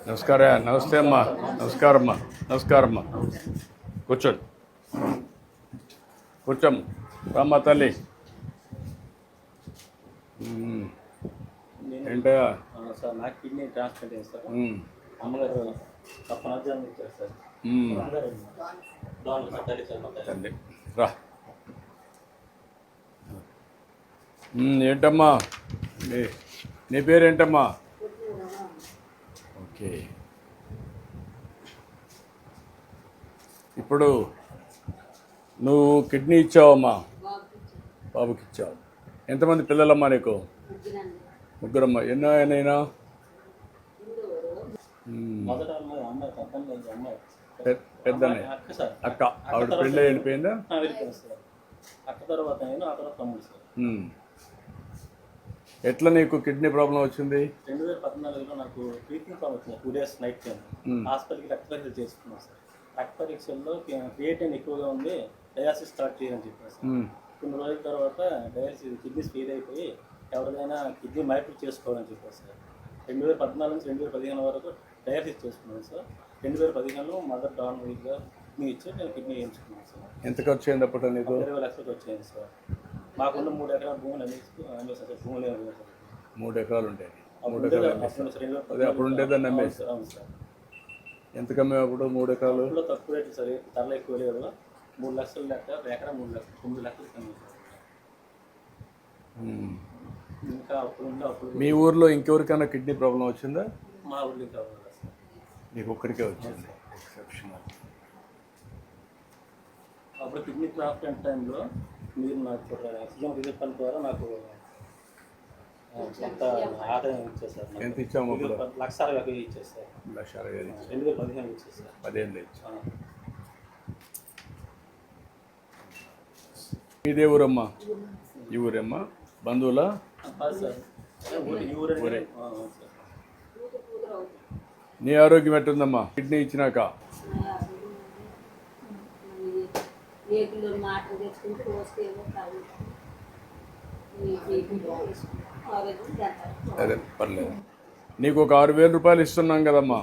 నమస్కారం. నమస్తే అమ్మా. నమస్కారమ్మా. నమస్కారమ్మా. కూర్చోండి. కూర్చోమ్మ. రామ్మా తల్లి. ఏంటయ్యా? సార్ నాకు కిడ్నీ ట్రాన్స్ప్లాంట్ అయింది సార్. అమ్మగారు పనర్జాన్ని ఇచ్చారు సార్. తల్లి రా. ఏంటమ్మా నీ పేరేంటమ్మా? ఓకే. ఇప్పుడు నువ్వు కిడ్నీ ఇచ్చావమ్మా, బాబుకి ఇచ్చావు. ఎంతమంది పిల్లలమ్మా నీకు? ముగ్గురమ్మా. ఎన్నో అయినా? పెద్దనే అక్క. ఆవిడ పెళ్ళి వెళ్ళిపోయిందా? అక్క తర్వాత నేను, ఆ తర్వాత తమ్ముడు సార్. ఎట్లా నీకు కిడ్నీ ప్రాబ్లం వచ్చింది? 2014లో నాకు ట్రీట్మెంట్ ప్రాబ్లం వచ్చింది. 2 days నైట్ టైం హాస్పిటల్కి రక్త పరీక్ష చేసుకున్నాం సార్. రక్త పరీక్షల్లో క్రియేటిన్ ఎక్కువగా ఉంది, డయాలసిస్ స్టార్ట్ చేయాలని చెప్పారు సార్. కొన్ని రోజుల తర్వాత డయాలసిస్ కిడ్నీస్ ఫెయిల్ అయిపోయి ఎవరిదైనా కిడ్నీ మార్పిడి చేసుకోవాలని చెప్పారు సార్. 2014 నుంచి 2015 వరకు డయాలసిస్ చేసుకున్నాను సార్. 2015లో మదర్ డాన్ వీక్గా కిడ్నీ ఇచ్చి నేను కిడ్నీ వేయించుకున్నాను సార్. ఎంత ఖర్చు అయింది అప్పుడు నీకు? 20 లక్షలు వచ్చాయండి సార్. మాకున్న 3 ఎకరాల భూములు అన్నీ సార్. భూములు 3 ఎకరాలు ఉంటాయి. 3 ఎకరాలు అదే అప్పుడు ఉండేదాన్ని అమ్మేసి. అవును సార్. ఎంత కమ్మే అప్పుడు? 3 ఎకరాలు తక్కువ రేటు సార్. ధరలు ఎక్కువ లేదు. 3 లక్షలు లెక్క, ఎకరా 3 లక్షలు, 9 లక్షలు కమ్మి సార్. ఇంకా అప్పుడు మీ ఊర్లో ఇంకెవరికైనా కిడ్నీ ప్రాబ్లం వచ్చిందా? మా ఊర్లో ఇంకా సార్. నీకు ఒక్కరికే వచ్చింది. ఎక్సెప్షనల్. అప్పుడు కిడ్నీ ట్రాన్స్ప్లాంట్ టైంలో మీరు నాకు సీఎం రిలీఫ్ ఫండ్ ద్వారా నాకు కొంత ఆదాయం ఇచ్చేసారు. ఎంత ఇచ్చాము? 1,60,000 ఇచ్చేసారు. 1,60,000. 2015 ఇచ్చేసారు. 15 ఇచ్చారు. ఇదే ఊరమ్మా? ఈ ఊరమ్మా? బంధువులా? సార్ ఊరే. నీ ఆరోగ్యం ఎట్టుందమ్మా కిడ్నీ ఇచ్చినాక? అదే పర్లేదు. నీకు ఒక 6,000 రూపాయలు ఇస్తున్నాం కదమ్మా,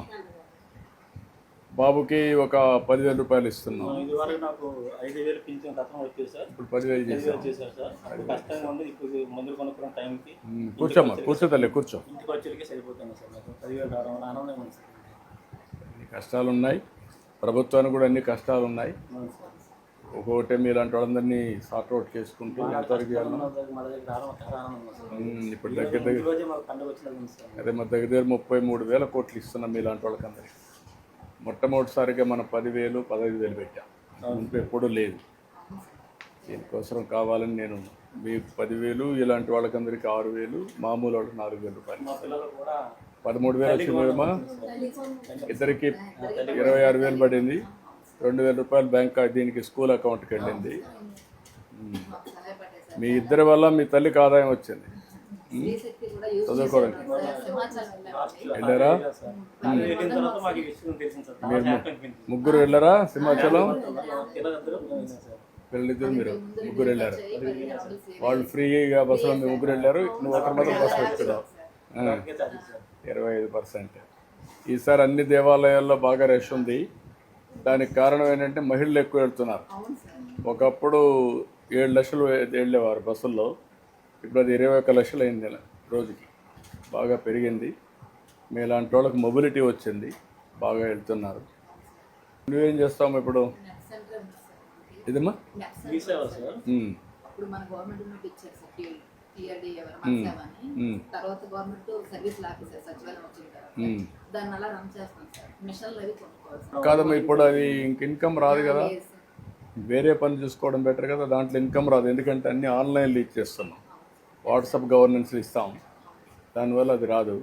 బాబుకి ఒక 10,000 రూపాయలు ఇస్తున్నాం. ఇదివరకు నాకు 5,000 పింఛన్ గతం వచ్చేది సార్. ఇప్పుడు 10,000 చేశారు సార్. కష్టంగా ఉంది. ఇప్పుడు మందులు కొనుక్కున్న టైంకి కూర్చోమ్మా. కూర్చో తల్లి, కూర్చో. ఇంటికి వచ్చేకి సరిపోతుంది సార్. నాకు 10,000 రావడం ఆనందం ఉంది సార్. అన్ని కష్టాలు ఉన్నాయి, ప్రభుత్వానికి కూడా అన్ని కష్టాలు ఉన్నాయి. ఒక్కొక్కటే మీలాంటి వాళ్ళందరినీ సార్ట్అవుట్ చేసుకుంటూ ఎంతవరకు ఇప్పుడు దగ్గర అదే మా దగ్గర 33,000 కోట్లు ఇస్తున్నాం మీలాంటి వాళ్ళకందరికీ. మొట్టమొదటిసారిగా మనం 10,000, 15,000 పెట్టాం. ముందు ఎప్పుడూ లేదు. దీనికోసం కావాలని నేను మీకు 10,000, ఇలాంటి వాళ్ళకందరికీ 6,000, మామూలు వాళ్ళకి 4,000 రూపాయలు. 13,000 వచ్చిందమ్మా. ఇద్దరికి 26,000 పడింది. 2,000 రూపాయలు బ్యాంక్ దీనికి స్కూల్ అకౌంట్కి వెళ్ళింది. మీ ఇద్దరి వల్ల మీ తల్లికి ఆదాయం వచ్చింది. చదువుకోవడానికి వెళ్ళారా? మీరు ముగ్గురు వెళ్ళారా సింహాచలం? వీళ్ళిద్దరు మీరు ముగ్గురు వెళ్ళారు. వాళ్ళు ఫ్రీగా బస్సులో మీ ముగ్గురు వెళ్ళారు. నువ్వు ఒకరి మాత్రం బస్సు పెట్టుకున్నావు. 25%. ఈసారి అన్ని దేవాలయాల్లో బాగా రష్ ఉంది. దానికి కారణం ఏంటంటే మహిళలు ఎక్కువ వెళ్తున్నారు. ఒకప్పుడు 7 లక్షలు వెళ్ళేవారు బస్సుల్లో, ఇప్పుడు అది 21 లక్షలు అయింది రోజుకి. బాగా పెరిగింది. మీలాంటి వాళ్ళకి మొబిలిటీ వచ్చింది, బాగా వెళ్తున్నారు. నువ్వేం చేస్తావు ఇప్పుడు? ఇదమ్మా కాదమ్మా, ఇప్పుడు అది ఇంక ఇన్కమ్ రాదు కదా. వేరే పని చూసుకోవడం బెటర్ కదా. దాంట్లో ఇన్కమ్ రాదు, ఎందుకంటే అన్నీ ఆన్లైన్లో ఇచ్చేస్తున్నాం, వాట్సాప్ గవర్నెన్స్లు ఇస్తాం. దానివల్ల అది రాదు.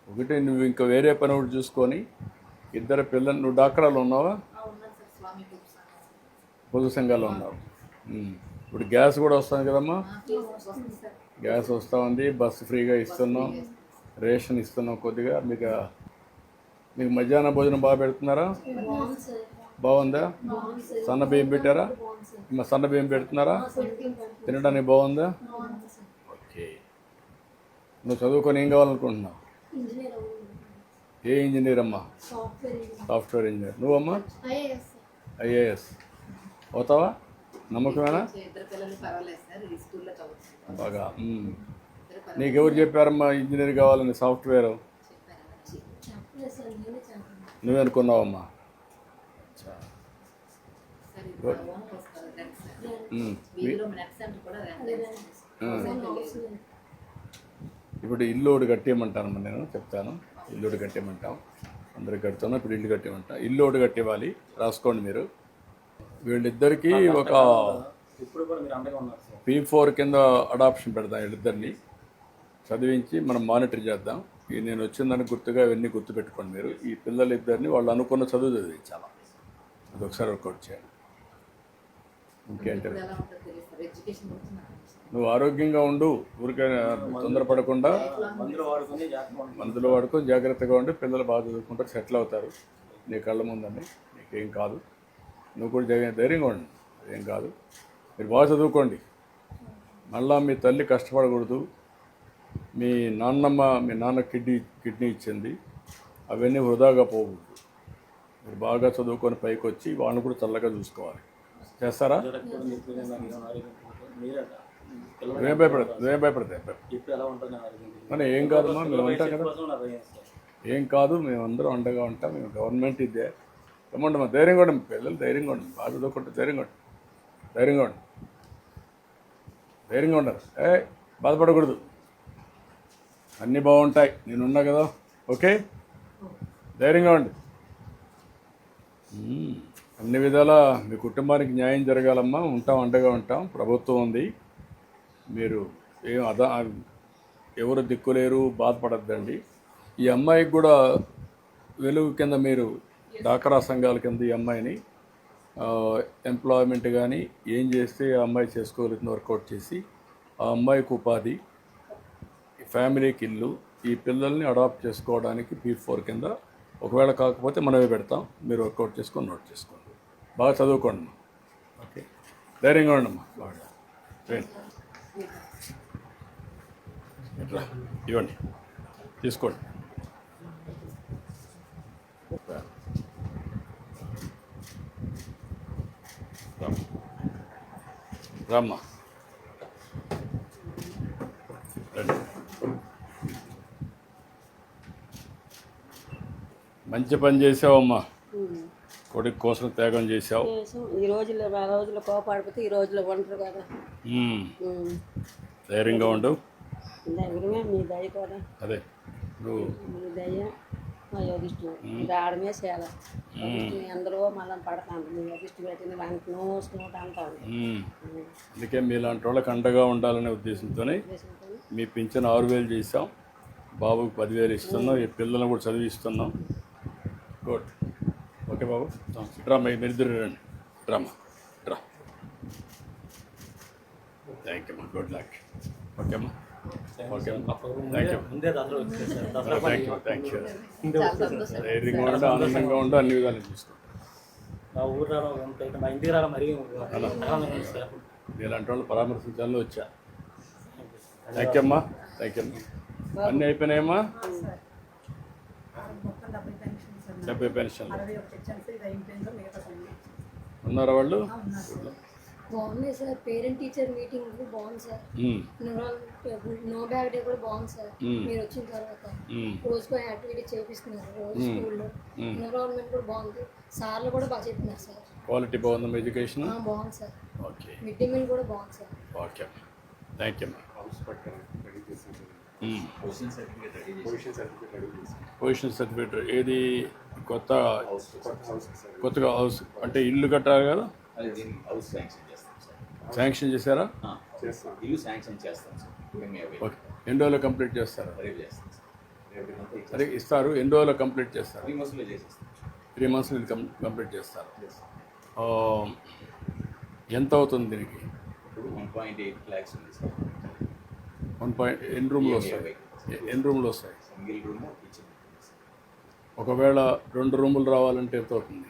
ఒకటి నువ్వు ఇంకా వేరే పని ఒకటి చూసుకొని ఇద్దరు పిల్లలు. నువ్వు డాక్రాలు ఉన్నావా? పొదుపు సంఘాల్లో ఉన్నావు. ఇప్పుడు గ్యాస్ కూడా వస్తుంది కదమ్మా. గ్యాస్ వస్తూ ఉంది, బస్సు ఫ్రీగా ఇస్తున్నాం, రేషన్ ఇస్తున్నాం కొద్దిగా. మీకు మధ్యాహ్న భోజనం బాగా పెడుతున్నారా? బాగుందా? సన్న బియ్యం పెట్టారా? సన్న బియ్యం పెడుతున్నారా? తినడానికి బాగుందా? ఓకే. నువ్వు చదువుకొని ఏం కావాలనుకుంటున్నావు? ఏ ఇంజనీర్ అమ్మా? Software engineer. నువ్వమ్మా? ఐఏఎస్ అవుతావా? నమ్మకమేనా? బాగా. నీకెవరు చెప్పారమ్మా ఇంజనీర్ కావాలని? సాఫ్ట్వేర్ నువ్వే అనుకున్నావమ్మా? ఇప్పుడు ఇల్లు ఒకటి కట్టేయమంటానమ్మా, నేను చెప్తాను. ఇల్లు ఒకటి కట్టేయమంటాం, అందరికి కడుతున్నాం. ఇప్పుడు ఇల్లు కట్టేయమంటా. ఇల్లు ఒకటి కట్టేవాలి, రాసుకోండి మీరు. వీళ్ళిద్దరికీ ఒక ఇప్పుడు కూడా మీరు అండగా ఉన్నారు సార్. P4 కింద అడాప్షన్ పెడదాం. వీళ్ళిద్దరిని చదివించి మనం మానిటర్ చేద్దాం. నేను వచ్చిందని గుర్తుగా ఇవన్నీ గుర్తుపెట్టుకోండి మీరు. ఈ పిల్లలిద్దరిని వాళ్ళు అనుకున్న చదువు చదివించాలి. అది ఒకసారి వర్కౌట్ చేయండి. ఇంకేంటి, నువ్వు ఆరోగ్యంగా ఉండు, ఊరికే తొందరపడకుండా మందులు వాడుకొని జాగ్రత్తగా ఉండి పిల్లలు బాగా చదువుకుంటారు, సెటిల్ అవుతారు నీ కళ్ళ ముందని. నీకేం కాదు, నువ్వు కూడా ధైర్యంగా ఉండి, అదేం కాదు. మీరు బాగా చదువుకోండి. మళ్ళా మీ తల్లి కష్టపడకూడదు. మీ నాన్న కిడ్నీ ఇచ్చింది, అవన్నీ వృధాగా పోకూడదు. మీరు బాగా చదువుకొని పైకి వచ్చి వాళ్ళని కూడా చల్లగా చూసుకోవాలి. చేస్తారా? నువ్వేం భయపడతాయి మరి ఏం కాదమ్మా, మేము ఉంటాం కదా. ఏం కాదు, మేమందరం అండగా ఉంటాం. మేము గవర్నమెంట్ ఇదే. ఏమంటామా, ధైర్యంగా ఉండి పిల్లలు ధైర్యంగా ఉండి బాగా చదువుకుంటే ధైర్యంగా ఉండరు. బాధపడకూడదు, అన్నీ బాగుంటాయి. నేనున్నా కదా, ఓకే? ధైర్యంగా ఉండి. అన్ని విధాలా మీ కుటుంబానికి న్యాయం జరగాలమ్మా. ఉంటాం, అండగా ఉంటాం. ప్రభుత్వం ఉంది, మీరు ఏం ఎవరు దిక్కులేరు, బాధపడద్దండి. ఈ అమ్మాయికి కూడా వెలుగు కింద మీరు డాక్రా సంఘాల కింద ఈ అమ్మాయిని ఎంప్లాయ్మెంట్ కానీ ఏం చేస్తే ఆ అమ్మాయి చేసుకోగలుగుతుంది వర్కౌట్ చేసి, ఆ అమ్మాయికి ఉపాధి, ఫ్యామిలీకి ఇల్లు, ఈ పిల్లల్ని అడాప్ట్ చేసుకోవడానికి P4 కింద ఒకవేళ కాకపోతే మనమే పెడతాం. మీరు వర్కౌట్ చేసుకొని నోట్ చేసుకోండి. బాగా చదువుకోండి అమ్మా, ఓకే? ధైర్యంగా ఉండమ్మా. బాగా ఇవ్వండి, తీసుకోండి. రామ్మా, మంచి పని చేసావమ్మా. కొడుకు కోసం త్యాగం చేసావు. ఈ రోజుల్లో ఆ రోజుల్లో కోపాడిపోతే ఈ రోజుల్లో ఒంటరి కదా. ధైర్యంగా ఉండు. ధైర్యమే మీ దయ కూడా. అదే నువ్వు మీ దయ మా యోగిష్టం రావడమే చాలా. అందరూ మళ్ళీ పడతాను. మీ యోగిష్టం పెట్టిన దానికి నోట్ అంటాను. అందుకే మీలాంటి వాళ్ళకి అండగా ఉండాలనే ఉద్దేశంతోనే మీ పింఛన్ 6,000 చేసాం. బాబుకి 10,000 ఇస్తున్నాం. ఈ పిల్లలను కూడా చదివిస్తున్నాం. గుడ్, ఓకే బాబు. డ్రామా మీరిద్దరు రండి. Drama draw. థ్యాంక్ యూ అమ్మా, గుడ్ లక్. ఓకే అమ్మా, ఓకే అమ్మా, థ్యాంక్ యూ. Thank you. ధైర్యంగా ఉండి, ఆనందంగా ఉండి, అన్ని విధాలు చూసుకో. మా ఊరు రావడం, మా ఇంటికి రావడం మరీ ఇలాంటి వాళ్ళు పరామర్శించాలని వచ్చా. థ్యాంక్ యూ అమ్మా, థ్యాంక్ యూ అమ్మా. అన్నీ అయిపోయినాయమ్మా? 70 పెన్షన్ ఉన్నారా వాళ్ళు? బాగుంది సార్. పేరెంట్ టీచర్ మీటింగ్ బాగుంది సార్. నో బ్యాగ్ డే కూడా బాగుంది సార్. మీరు వచ్చిన తర్వాత రోజుకో యాక్టివిటీ చేపిస్తున్నారు రోజు స్కూల్లో. ఎన్విరాన్మెంట్ కూడా బాగుంది. సార్లు కూడా బాగా చెప్పినారు సార్. క్వాలిటీ బాగుందమ్మా ఎడ్యుకేషన్? బాగుంది sir. Okay, mid day meal కూడా బాగుంది సార్. ఓకే, థ్యాంక్ యూ అమ్మా. పొజిషన్ సర్టిఫికేట్ ఏది? కొత్తగా హౌస్ అంటే ఇల్లు కట్టాలి కదా? శాంక్షన్ చేశారా? ఇల్లు శాంక్షన్ చేస్తాం సార్. ఓకే, ఎన్ని రోజులు కంప్లీట్ చేస్తారా? అదే ఇస్తారు. ఎన్ని రోజులు కంప్లీట్ చేస్తారు? 3 monthsలో చేసేస్తాం. 3 months కంప్లీట్ చేస్తారు. ఎంత అవుతుంది దీనికి? 1.8 lakhs ఉంది సార్. ఎన్ని రూమ్లు వస్తాయి? ఎన్ని రూమ్లు వస్తాయి? Single room, kitchen. ఒకవేళ 2 రూములు రావాలంటే ఎంత అవుతుంది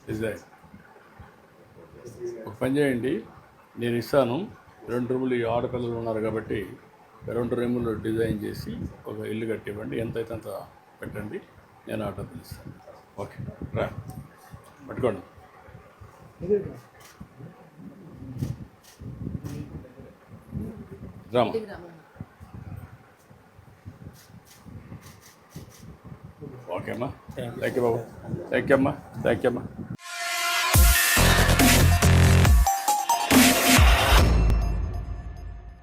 డిజైన్? ఒక పని చేయండి, నేను ఇస్తాను 2 రూములు. ఈ ఆడపిల్లలు ఉన్నారు కాబట్టి 2 రూములు డిజైన్ చేసి ఒక ఇల్లు కట్టివ్వండి. ఎంత అయితే అంత పెట్టండి, నేను ఆటో పిలుస్తాను. ఓకే రా పట్టుకోండి. రామా ఓకే అమ్మా, thank you Babu, thank you అమ్మా, థ్యాంక్ యూ అమ్మా.